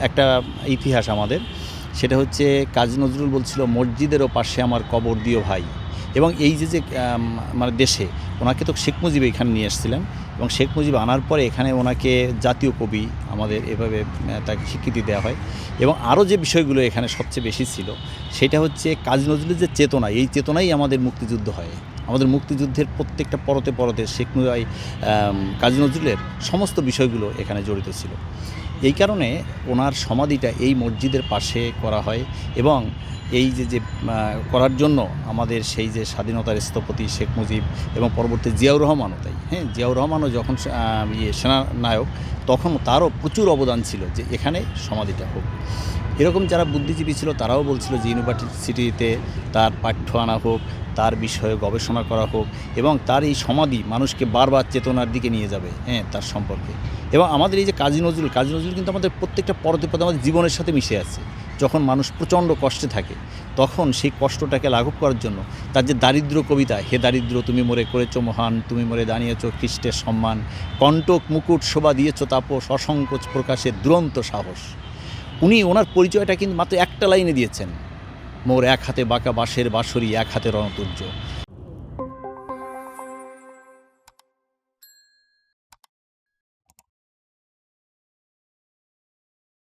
একটা ইতিহাস আমাদের, সেটা হচ্ছে কাজী নজরুল বলছিল, মসজিদেরও পাশে আমার কবর দিও ভাই। এবং এই যে মানে দেশে ওনাকে তো শেখ মুজিব এখানে নিয়ে এসেছিলেন, এবং শেখ মুজিব আনার পরে এখানে ওনাকে জাতীয় কবি আমাদের এভাবে তাকে স্বীকৃতি দেওয়া হয়। এবং আরও যে বিষয়গুলো এখানে সবচেয়ে বেশি ছিল সেটা হচ্ছে কাজী নজরুলের যে চেতনা, এই চেতনাই আমাদের মুক্তিযুদ্ধ হয়। আমাদের মুক্তিযুদ্ধের প্রত্যেকটা পরতে পরতে কাজী নজরুলের সমস্ত বিষয়গুলো এখানে জড়িত ছিল। এই কারণে ওনার সমাধিটা এই মসজিদের পাশে করা হয়। এবং এই যে করার জন্য আমাদের সেই যে স্বাধীনতার স্থপতি শেখ মুজিব এবং পরবর্তী জিয়াউর রহমানও তাই, জিয়াউর রহমানও যখন সেনানায়ক, তখন তারও প্রচুর অবদান ছিল যে এখানে সমাধিটা হোক। এরকম যারা বুদ্ধিজীবী ছিল তারাও বলছিল যে ইউনিভার্সিটিতে তার পাঠ্য আনা হোক, তার বিষয়ে গবেষণা করা হোক, এবং তার এই সমাধি মানুষকে বারবার চেতনার দিকে নিয়ে যাবে তার সম্পর্কে। এবং আমাদের এই যে কাজী নজরুল কিন্তু আমাদের প্রত্যেকটা পরতে আমাদের জীবনের সাথে মিশে আছে। যখন মানুষ প্রচণ্ড কষ্টে থাকে, তখন সেই কষ্টটাকে লাঘব করার জন্য তার যে দারিদ্র কবিতা, হে দারিদ্র তুমি মোরে করেছ মহান, তুমি মোরে দাঁড়িয়েছ খ্রিস্টের সম্মান, কণ্টক মুকুট শোভা দিয়েছ তাপস, অসংকোচ প্রকাশের দুরন্ত সাহস। উনি ওনার পরিচয়টা কিন্তু মাত্র একটা লাইনে দিয়েছেন, মোর এক হাতে বাঁকা বাঁশের বাঁশরি, এক হাতে রণতুর্য।